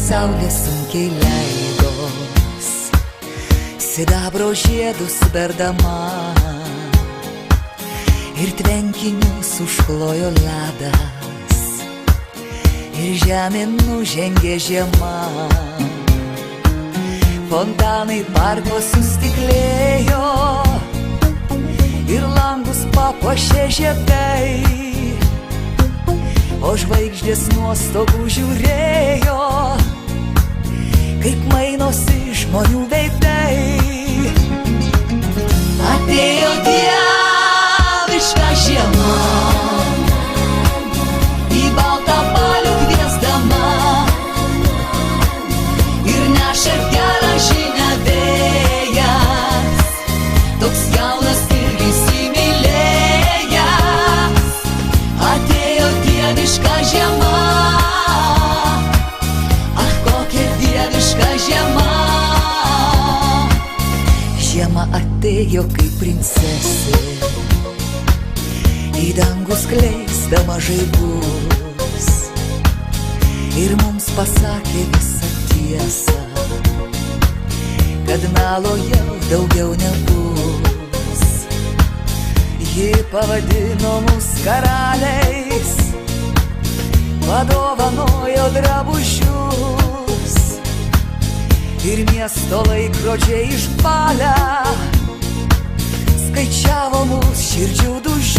saulė sunkiai leidos, sidabro žiedus berdama, ir tvenkinius užklojo ledas, ir žemėn nužengė žiema. Fontanai parko sustiklėjo ir langus papuošė žiedai, o žvaigždės nuo stogų žiūrėjo, kaip mainosi žmonių veidai. Atėjo dieviška žiema, į baltą balių kviesdama, ir neša gerą žinią vėjas, toks jaunas ir įsimylėjęs. Atėjo dieviška žiema, ach, kokia dieviška žiema. Žiema atėjo kaip princesė, į dangų skleisdama žaibus, ir mums pasakė visą tiesą, kad melo jau daugiau nebus. Ji pavadino mus karaliais, padovanojo drabužius, ir miesto laikrodžiai išbalę skaičiavo mus širdžių dūžius.